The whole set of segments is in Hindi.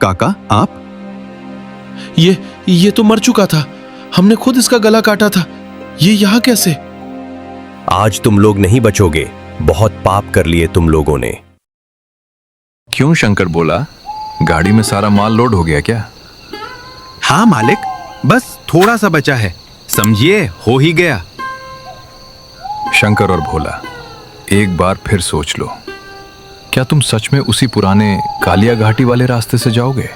काका आप? ये तो मर चुका था। हमने खुद इसका गला काटा था। ये यहाँ कैसे? आज तुम लोग नहीं बचोगे। बहुत पाप कर लिए तुम लोगों ने। क्यों? शंकर बोला, गाड़ी में सारा माल लोड हो गया क्या? हाँ मालिक, बस थोड़ा सा बचा है, समझिए हो ही गया। शंकर और भोला, एक बार फिर सोच लो, क्या तुम सच में उसी पुराने कालिया घाटी वाले रास्ते से जाओगे?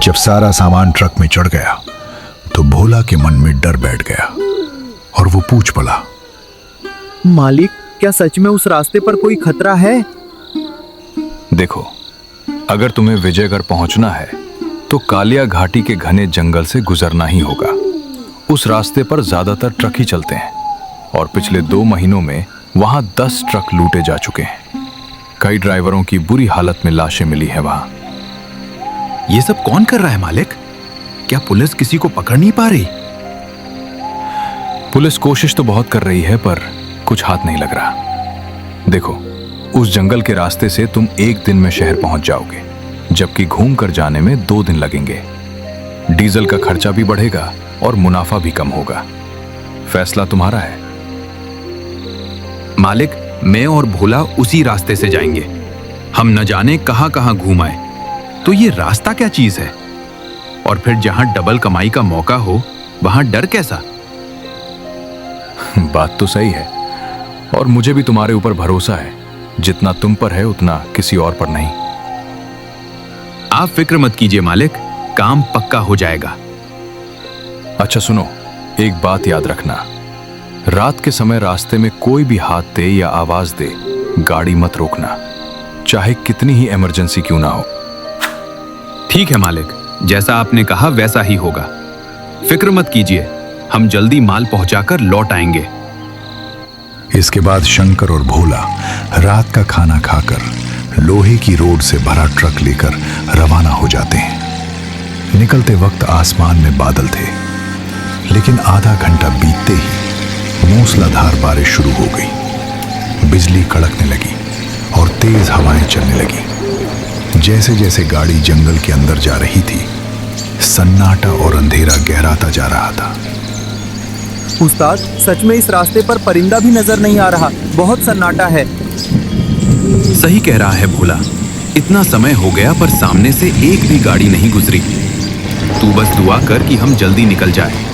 जब सारा सामान ट्रक में चढ़ गया तो भोला के मन में डर बैठ गया और वो पूछ पड़ा, मालिक, क्या सच में उस रास्ते पर कोई खतरा है? देखो, अगर तुम्हें विजयगढ़ पहुंचना है तो कालिया घाटी के घने जंगल से गुजरना ही होगा। उस रास्ते पर ज्यादातर ट्रक ही चलते हैं और पिछले 2 महीनों में वहां 10 ट्रक लूटे जा चुके हैं। कई ड्राइवरों की बुरी हालत में लाशें मिली हैं वहां। ये सब कौन कर रहा है मालिक? क्या पुलिस किसी को पकड़ नहीं पा रही? पुलिस कोशिश तो बहुत कर रही है पर कुछ हाथ नहीं लग रहा। देखो, उस जंगल के रास्ते से तुम 1 दिन में शहर पहुंच जाओगे, जबकि घूम कर जाने में 2 दिन लगेंगे। डीजल का खर्चा भी बढ़ेगा और मुनाफा भी कम होगा। फैसला तुम्हारा है। मालिक, मैं और भोला उसी रास्ते से जाएंगे। हम न जाने कहां कहां घूम आए, तो ये रास्ता क्या चीज है? और फिर जहां डबल कमाई का मौका हो वहां डर कैसा? बात तो सही है और मुझे भी तुम्हारे ऊपर भरोसा है। जितना तुम पर है उतना किसी और पर नहीं। आप फिक्र मत कीजिए मालिक, काम पक्का हो जाएगा। अच्छा सुनो, एक बात याद रखना, रात के समय रास्ते में कोई भी हाथ दे या आवाज दे, गाड़ी मत रोकना, चाहे कितनी ही इमरजेंसी क्यों ना हो। ठीक है मालिक, जैसा आपने कहा वैसा ही होगा। फिक्र मत कीजिए, हम जल्दी माल पहुंचाकर लौट आएंगे। इसके बाद शंकर और भोला रात का खाना खाकर लोहे की रोड से भरा ट्रक लेकर रवाना हो जाते हैं। निकलते वक्त आसमान में बादल थे, लेकिन आधा घंटा बीतते ही मूसलाधार बारिश शुरू हो गई। बिजली कड़कने लगी और तेज हवाएं चलने लगी। जैसे जैसे गाड़ी जंगल के अंदर जा रही थी, सन्नाटा और अंधेरा गहराता जा रहा था। उस्ताद, सच में इस रास्ते पर परिंदा भी नजर नहीं आ रहा। बहुत सन्नाटा है। सही कह रहा है भोला, इतना समय हो गया पर सामने से एक भी गाड़ी नहीं गुजरी। तू बस दुआ कर कि हम जल्दी निकल जाए।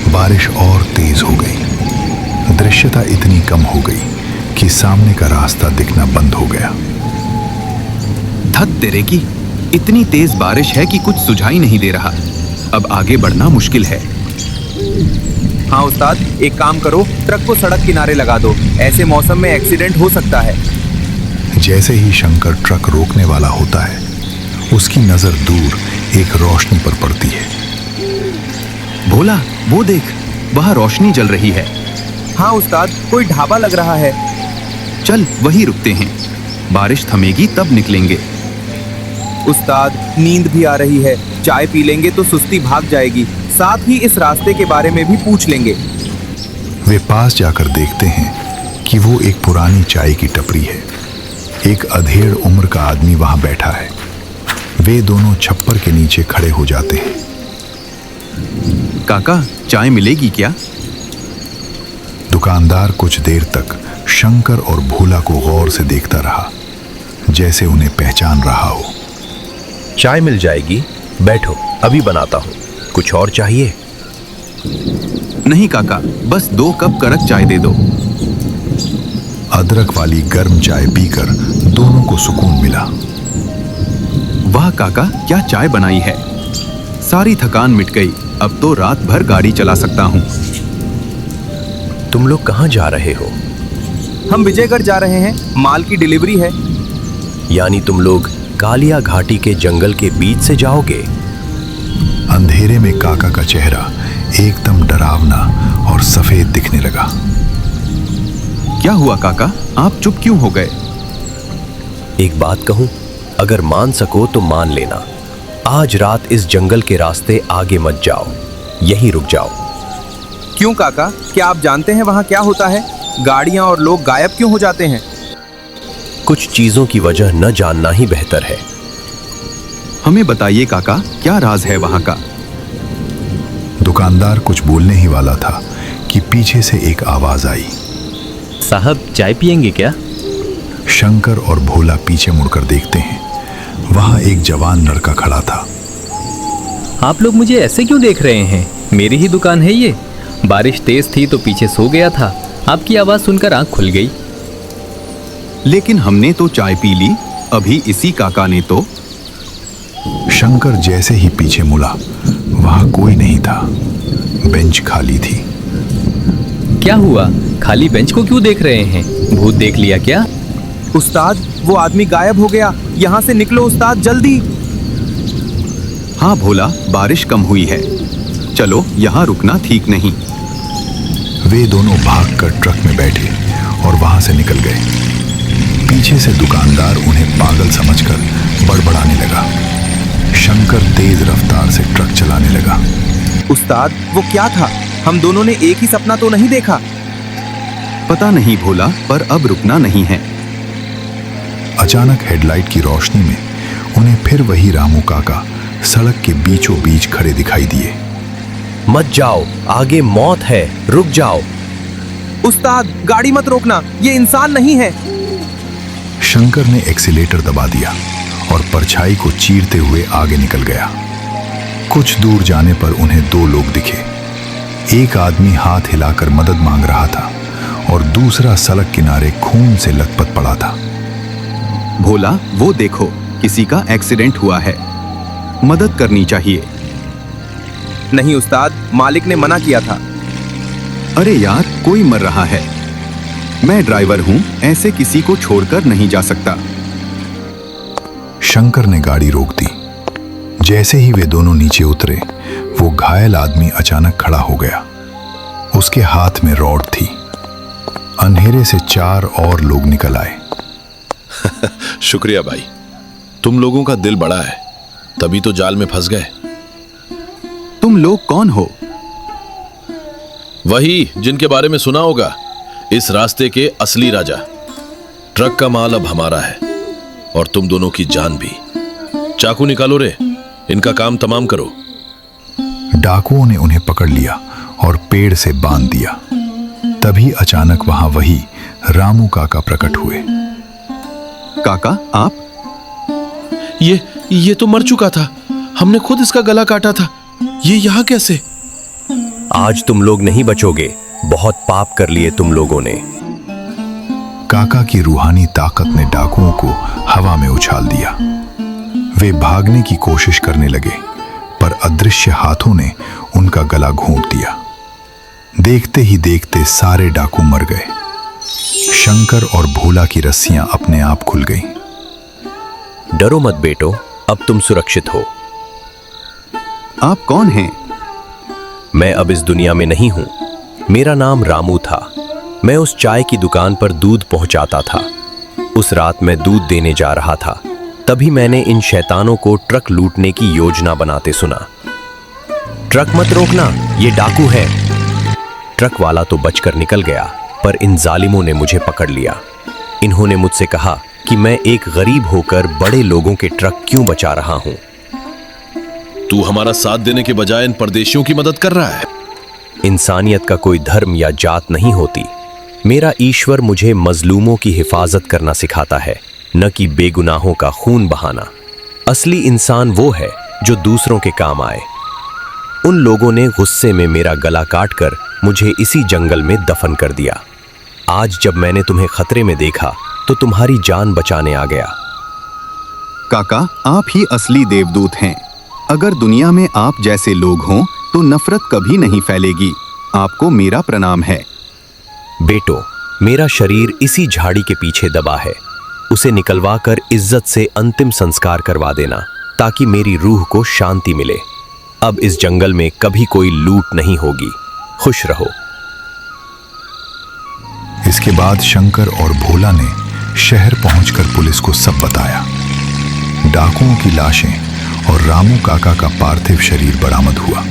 बारिश और तेज हो गई। दृश्यता इतनी कम हो गई कि सामने का रास्ता दिखना बंद हो गया। धत तेरे की, इतनी तेज बारिश है कि कुछ सुझाई नहीं दे रहा। अब आगे बढ़ना मुश्किल है। हाँ उस्ताद, एक काम करो, ट्रक को सड़क किनारे लगा दो। ऐसे मौसम में एक्सीडेंट हो सकता है। जैसे ही शंकर ट्रक रोकने वाला होता है, उसकी नजर दूर एक रोशनी पर पड़ती है। भोला, वो देख, वहां रोशनी जल रही है। हाँ उस्ताद, कोई ढाबा लग रहा है। चल वहीं रुकते हैं, बारिश थमेगी तब निकलेंगे। उस्ताद, नींद भी आ रही है। चाय पी लेंगे तो सुस्ती भाग जाएगी। साथ ही इस रास्ते के बारे में भी पूछ लेंगे। वे पास जाकर देखते हैं कि वो एक पुरानी चाय की टपरी है। एक अधेड़ उम्र का आदमी वहां बैठा है। वे दोनों छप्पर के नीचे खड़े हो जाते हैं। काका, चाय मिलेगी क्या? दुकानदार कुछ देर तक शंकर और भोला को गौर से देखता रहा, जैसे उन्हें पहचान रहा हो। चाय मिल जाएगी, बैठो, अभी बनाता हूं। कुछ और चाहिए? नहीं काका, बस 2 कप कड़क चाय दे दो। अदरक वाली गर्म चाय पीकर दोनों को सुकून मिला। वाह काका, क्या चाय बनाई है। सारी थकान मिट गई। अब तो रात भर गाड़ी चला सकता हूँ। तुम लोग कहां जा रहे हो? हम विजयगढ़ जा रहे हैं, माल की डिलीवरी है। यानी तुम लोग कालिया घाटी के जंगल के बीच से जाओगे? अंधेरे में काका का चेहरा एकदम डरावना और सफेद दिखने लगा। क्या हुआ काका, आप चुप क्यों हो गए? एक बात कहूं, अगर मान सको तो मान लेना, आज रात इस जंगल के रास्ते आगे मत जाओ, यहीं रुक जाओ। क्यों काका, क्या आप जानते हैं वहां क्या होता है? गाड़ियां और लोग गायब क्यों हो जाते हैं? कुछ चीजों की वजह न जानना ही बेहतर है। हमें बताइए काका, क्या राज है वहां का? दुकानदार कुछ बोलने ही वाला था कि पीछे से एक आवाज आई। साहब चाय पियेंगे क्या? शंकर और भोला पीछे मुड़कर देखते हैं। वहां एक जवान लड़का खड़ा था। आप लोग मुझे ऐसे क्यों देख रहे हैं? मेरी ही दुकान है ये। बारिश तेज थी तो पीछे सो गया था, आपकी आवाज सुनकर आंख खुल गई। लेकिन हमने तो चाय पी ली, अभी इसी काका ने तो। शंकर जैसे ही पीछे मुड़ा, वहां कोई नहीं था। बेंच खाली थी। क्या हुआ? खाली बेंच को क्यों देख रहे हैं? भूत देख लिया क्या? उस्ताद, वो आदमी गायब हो गया। यहाँ से निकलो उस्ताद, जल्दी। हाँ भोला, बारिश कम हुई है, चलो, यहाँ रुकना ठीक नहीं। वे दोनों भागकर ट्रक में बैठे और वहां से निकल गए। पीछे से दुकानदार उन्हें पागल समझकर बड़बड़ाने लगा। शंकर तेज रफ्तार से ट्रक चलाने लगा। उस्ताद, वो क्या था? हम दोनों ने एक ही सपना तो नहीं देखा? पता नहीं भोला, पर अब रुकना नहीं है। अचानक हेडलाइट की रोशनी में उन्हें फिर वही रामू काका सड़क के बीचों बीच खड़े दिखाई दिए। मत जाओ, आगे मौत है, रुक जाओ। उस्ताद, गाड़ी मत रोकना, ये इंसान नहीं है। शंकर ने एक्सीलेटर दबा दिया और परछाई को चीरते हुए आगे निकल गया। कुछ दूर जाने पर उन्हें दो लोग दिखे। एक आदमी हाथ हिलाकर मदद मांग रहा था और दूसरा सड़क किनारे खून से लथपथ पड़ा था। भोला, वो देखो, किसी का एक्सीडेंट हुआ है, मदद करनी चाहिए। नहीं उस्ताद, मालिक ने मना किया था। अरे यार, कोई मर रहा है। मैं ड्राइवर हूं, ऐसे किसी को छोड़कर नहीं जा सकता। शंकर ने गाड़ी रोक दी। जैसे ही वे दोनों नीचे उतरे, वो घायल आदमी अचानक खड़ा हो गया। उसके हाथ में रॉड थी। अंधेरे से चार और लोग निकल आए। शुक्रिया भाई, तुम लोगों का दिल बड़ा है, तभी तो जाल में फंस गए। तुम लोग कौन हो? वही जिनके बारे में सुना होगा, इस रास्ते के असली राजा। ट्रक का माल अब हमारा है और तुम दोनों की जान भी। चाकू निकालो रे, इनका काम तमाम करो। डाकुओं ने उन्हें पकड़ लिया और पेड़ से बांध दिया। तभी अचानक वहां वही रामू काका प्रकट हुए। काका, आप? ये तो मर चुका था। हमने खुद इसका गला काटा था। ये यहाँ कैसे? आज तुम लोग नहीं बचोगे, बहुत पाप कर लिए तुम लोगों ने। काका की रूहानी ताकत ने डाकुओं को हवा में उछाल दिया। वे भागने की कोशिश करने लगे, पर अदृश्य हाथों ने उनका गला घोंट दिया। देखते ही देखते सारे डाकू मर गए। शंकर और भोला की रस्सियां अपने आप खुल गईं। डरो मत बेटो, अब तुम सुरक्षित हो। आप कौन हैं? मैं अब इस दुनिया में नहीं हूं। मेरा नाम रामू था। मैं उस चाय की दुकान पर दूध पहुंचाता था। उस रात मैं दूध देने जा रहा था, तभी मैंने इन शैतानों को ट्रक लूटने की योजना बनाते सुना। ट्रक मत रोकना, ये डाकू है। ट्रक वाला तो बचकर निकल गया, पर इन जालिमों ने मुझे पकड़ लिया। इन्होंने मुझसे कहा कि मैं एक गरीब होकर बड़े लोगों के ट्रक क्यों बचा रहा हूं। तू हमारा साथ देने के बजाय इन परदेशियों की मदद कर रहा है। इंसानियत का कोई धर्म या जात नहीं होती। मेरा ईश्वर मुझे मजलूमों की हिफाजत करना सिखाता है, न कि बेगुनाहों का खून बहाना। असली इंसान वो है जो दूसरों के काम आए। उन लोगों ने गुस्से में मेरा गला काटकर मुझे इसी जंगल में दफन कर दिया। आज जब मैंने तुम्हें खतरे में देखा तो तुम्हारी जान बचाने आ गया। काका, आप ही असली देवदूत हैं। अगर दुनिया में आप जैसे लोग हों तो नफरत कभी नहीं फैलेगी। आपको मेरा प्रणाम है। बेटो, मेरा शरीर इसी झाड़ी के पीछे दबा है। उसे निकलवा कर इज्जत से अंतिम संस्कार करवा देना, ताकि मेरी रूह को शांति मिले। अब इस जंगल में कभी कोई लूट नहीं होगी। खुश रहो। इसके बाद शंकर और भोला ने शहर पहुंचकर पुलिस को सब बताया। डाकुओं की लाशें और रामू काका का पार्थिव शरीर बरामद हुआ।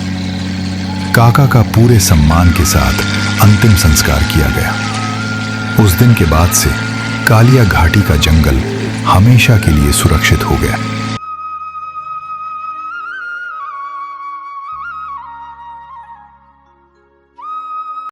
काका का पूरे सम्मान के साथ अंतिम संस्कार किया गया। उस दिन के बाद से कालिया घाटी का जंगल हमेशा के लिए सुरक्षित हो गया।